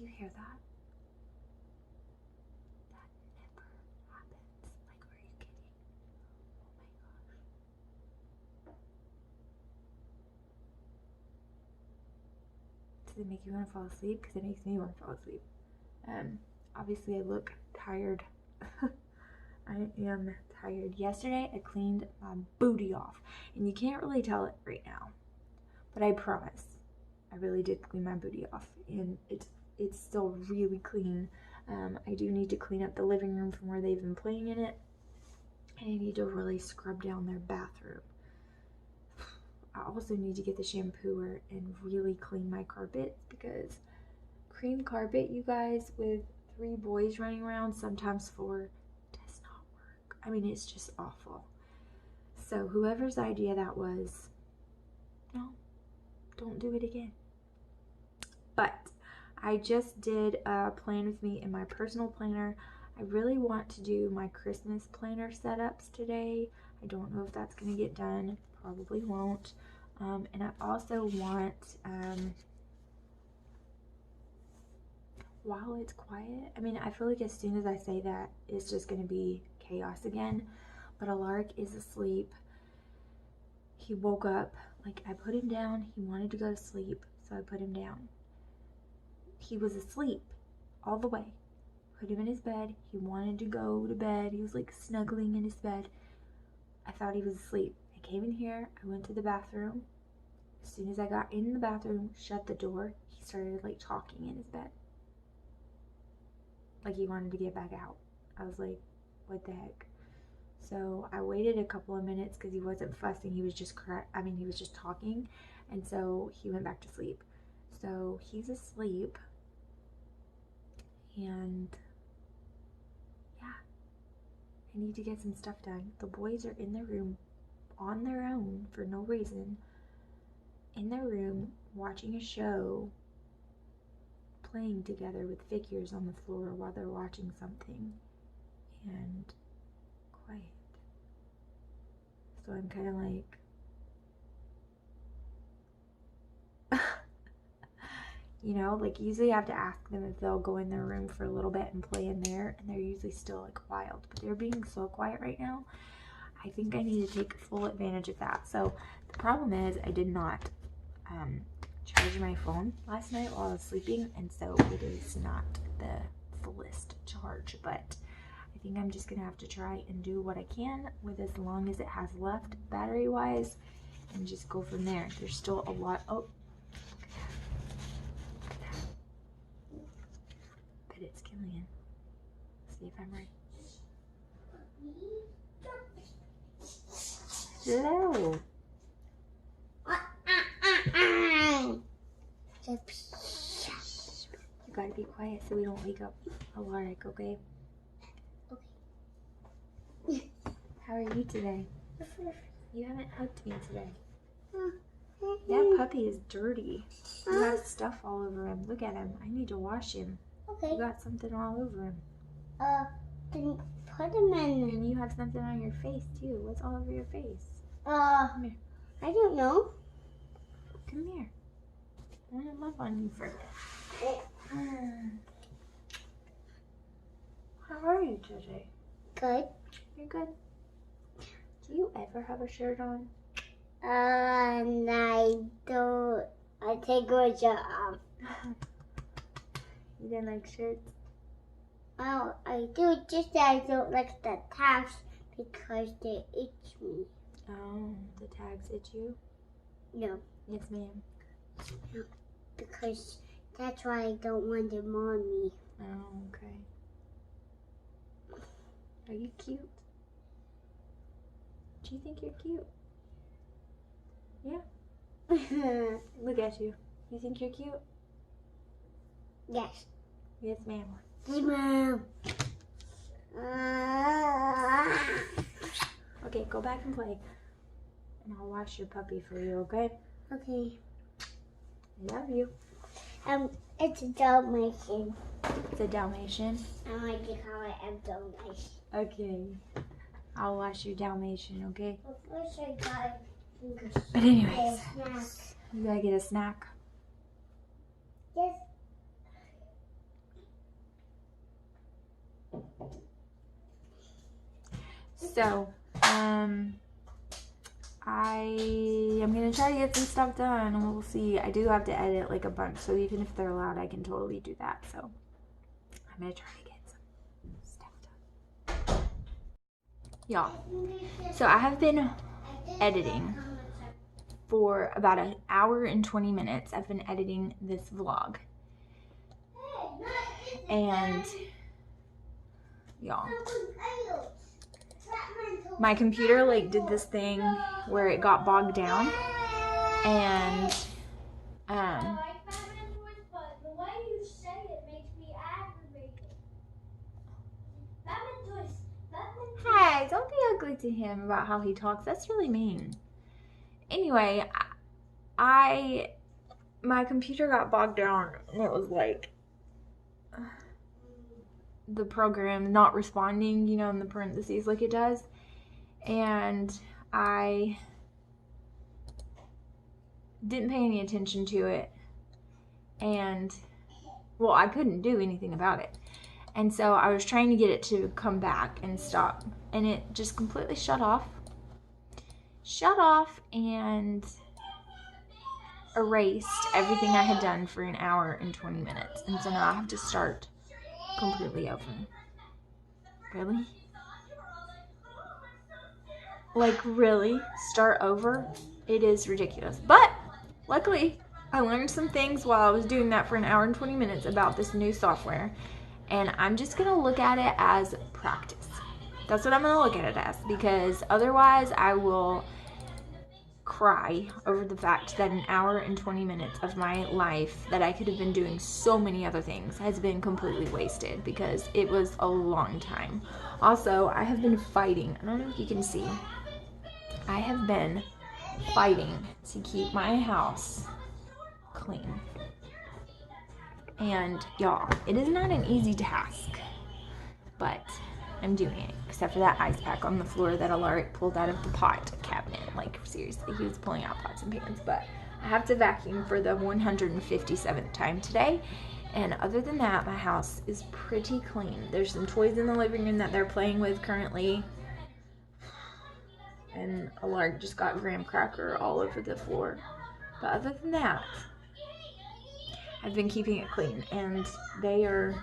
Do you hear that? That never happens. Like, are you kidding? Oh my gosh. Does it make you want to fall asleep? Because it makes me want to fall asleep. Obviously I look tired. I am tired. Yesterday I cleaned my booty off, and you can't really tell it right now, but I promise I really did clean my booty off, and it's still really clean. I do need to clean up the living room from where they've been playing in it, and I need to really scrub down their bathroom. I also need to get the shampooer and really clean my carpets, because cream carpet, you guys, with 3 boys running around, sometimes 4, does not work. I mean, it's just awful. So whoever's idea that was, no, don't do it again. But I just did a plan with me in my personal planner. I really want to do my Christmas planner setups today. I don't know if that's going to get done. Probably won't. And I also want, while it's quiet, I mean, I feel like as soon as I say that, it's just going to be chaos again. But Alaric is asleep. He woke up, like, I put him down. He wanted to go to sleep, so I put him down. He was asleep all the way. Put him in his bed. He wanted to go to bed. He was like snuggling in his bed. I thought he was asleep. I came in here. I went to the bathroom. As soon as I got in the bathroom, shut the door, he started like talking in his bed. Like he wanted to get back out. I was like, what the heck? So I waited a couple of minutes because he wasn't fussing. He was just he was just talking. And so he went back to sleep. So he's asleep. And yeah, I need to get some stuff done. The boys are in their room on their own for no reason. In their room watching a show, playing together with figures on the floor while they're watching something, and quiet. So I'm kind of like, you know, like usually I have to ask them if they'll go in their room for a little bit and play in there, and they're usually still like wild, but they're being so quiet right now. I think I need to take full advantage of that. So the problem is I did not charge my phone last night while I was sleeping, and so it is not the fullest charge, but I think I'm just gonna have to try and do what I can with as long as it has left battery wise, and just go from there. There's still a lot. Oh, look at that. Bet it's Killian. See if I'm right. Hello. You gotta be quiet so we don't wake up Alaric, okay? Okay. How are you today? You haven't hugged me today. That puppy is dirty. You have stuff all over him. Look at him. I need to wash him. Okay. You got something all over him. Then put him in. And you have something on your face too. What's all over your face? Come here. I don't know. Come here. I want to love on you for a bit. How are you today? Good. You're good. Do you ever have a shirt on? I don't. I take my shirt off. You didn't like shirts? Well, I do. Just that I don't like the tags because they itch me. Oh, the tags itch you? No. Yes, ma'am. Because that's why I don't want them on me. Oh, okay. Are you cute? Do you think you're cute? Yeah? Look at you. You think you're cute? Yes. Yes, ma'am. Yes, ma'am. Okay, go back and play. And I'll wash your puppy for you, okay? Okay. I love you. It's a Dalmatian. It's a Dalmatian? I like to call it a Dalmatian. Okay. I'll wash your Dalmatian, okay? First I got But anyways, you gotta get a snack. Yes. So, I am gonna try to get some stuff done, and we'll see. I do have to edit like a bunch, so even if they're loud, I can totally do that. So I'm gonna try to get some stuff done. Y'all, so I have been editing for about an hour and 20 minutes. I've been editing this vlog, and y'all, my computer like did this thing where it got bogged down, and hey, don't be ugly to him about how he talks. That's really mean. Anyway, my computer got bogged down, and it was like the program not responding, you know, in the parentheses like it does. And I didn't pay any attention to it, and well, I couldn't do anything about it. And so I was trying to get it to come back and stop, and it just completely shut off and erased everything I had done for an hour and 20 minutes. And so now I have to start completely over. Really? Like, really? Start over? It is ridiculous. But luckily, I learned some things while I was doing that for an hour and 20 minutes about this new software. And I'm just going to look at it as practice. That's what I'm going to look at it as, because otherwise I will cry over the fact that an hour and 20 minutes of my life that I could have been doing so many other things has been completely wasted, because it was a long time. Also, I have been fighting. I don't know if you can see. I have been fighting to keep my house clean. And y'all, it is not an easy task, but I'm doing it, except for that ice pack on the floor that Alaric pulled out of the pot cabinet. Like, seriously, he was pulling out pots and pans. But I have to vacuum for the 157th time today. And other than that, my house is pretty clean. There's some toys in the living room that they're playing with currently. And Alaric just got graham cracker all over the floor. But other than that, I've been keeping it clean. And they are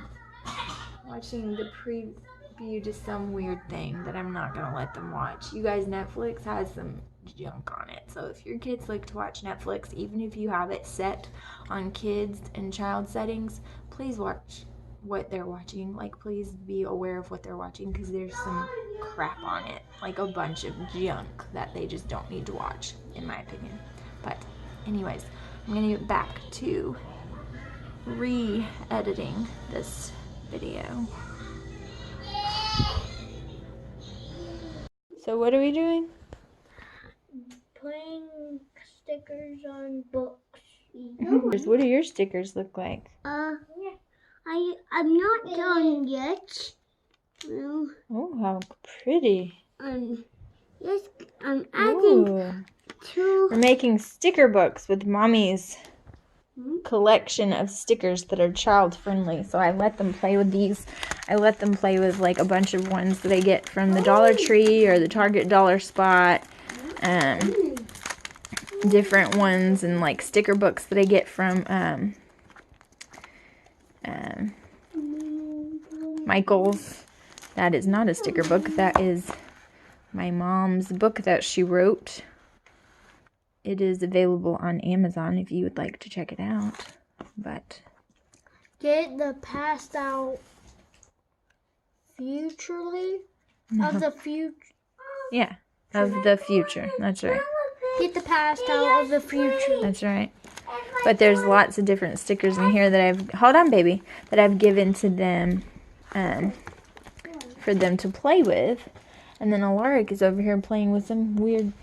watching the preview to some weird thing that I'm not gonna let them watch. You guys, Netflix has some junk on it, so if your kids like to watch Netflix, even if you have it set on kids and child settings, please watch what they're watching. Like, please be aware of what they're watching, because there's some crap on it, like a bunch of junk that they just don't need to watch, in my opinion. But anyways, I'm gonna get back to re-editing this video. So what are we doing? Putting stickers on books. What do your stickers look like? I'm not done yet. Oh, how pretty. Yes, I'm adding two. We're making sticker books with Mommy's collection of stickers that are child friendly. So I let them play with these. I let them play with like a bunch of ones that I get from the Dollar Tree or the Target Dollar Spot. Different ones, and like sticker books that I get from Michael's. That is not a sticker book. That is my mom's book that she wrote. It is available on Amazon if you would like to check it out. But Get the passed out futurely of the future. Yeah, of the future. That's right. Get the passed out of the future. That's right. But there's lots of different stickers in here that I've, hold on baby, that I've given to them for them to play with. And then Alaric is over here playing with some weird,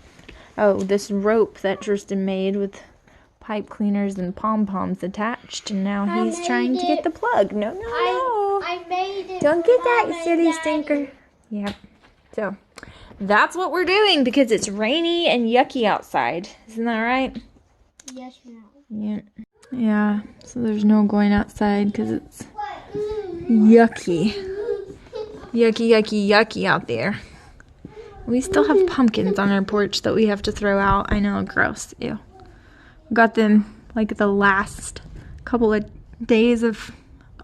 this rope that Tristan made with pipe cleaners and pom-poms attached. And now he's trying to get the plug. No. I made it. Don't get that, silly stinker. Yep. So that's what we're doing, because it's rainy and yucky outside. Isn't that right? Yes, ma'am. Yeah. Yeah. So there's no going outside because it's yucky. Yucky out there. We still have pumpkins on our porch that we have to throw out. I know, gross. Ew. Got them like the last couple of days of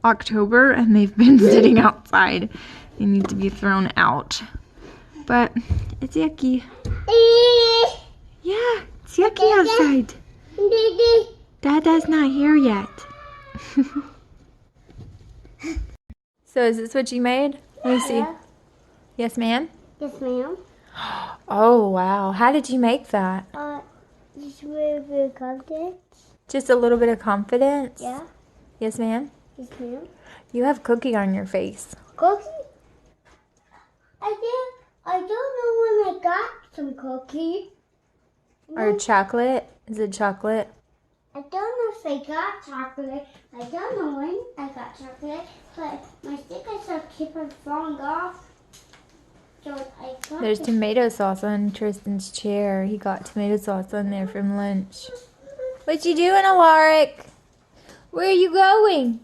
October, and they've been sitting outside. They need to be thrown out. But it's yucky. Yeah, it's yucky outside. Dada's not here yet. So is this what you made? Let me see. Yeah. Yes, ma'am? Yes, ma'am. Oh, wow. How did you make that? Just with confidence. Just a little bit of confidence? Yeah. Yes, ma'am? Yes, ma'am. You have cookie on your face. Cookie? I don't know when I got some cookie. Or chocolate? Is it chocolate? I don't know if I got chocolate. I don't know when I got chocolate, but my stickers are keep on falling off. So I got There's tomato sauce on Tristan's chair. He got tomato sauce on there from lunch. What you doing, Alaric? Where are you going?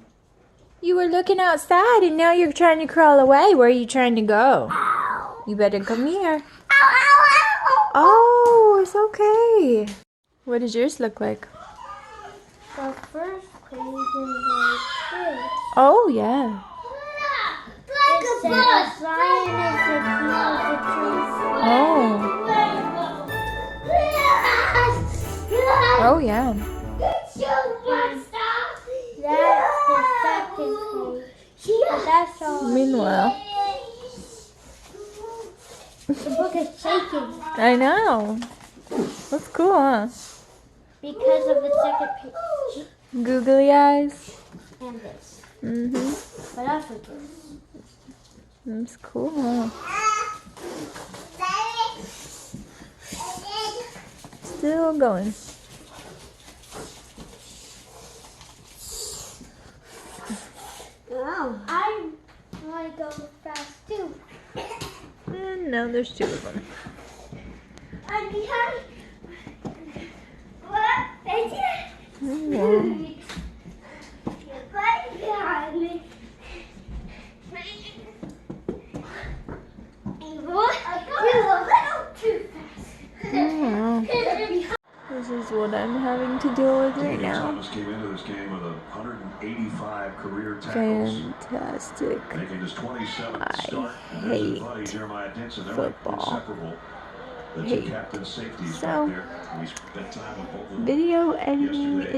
You were looking outside and now you're trying to crawl away. Where are you trying to go? You better come here. Oh, it's okay. What does yours look like? the first page is like this. Oh, yeah. It says Zion is the king of the trees. Oh. Oh, yeah. That's the second page. But that's all. Meanwhile, The book is shaking I know. That's cool, huh? because of the second page Googly eyes. and this. Mm-hmm. But also this. That's cool, huh? Still going. Oh. I want to go fast too. And now there's two of them. I'm behind. What? Right here. Oh, You're right behind me. What? You're a little too fast. wow. This is what I'm having to deal with right now. Thomas came into this game with 185 career tackles, Fantastic. making his 27th I start. And there's his hate buddy Jeremiah Dixon. They're football. inseparable. The two captain safeties So, right there. We spent time with both of them video editing yesterday.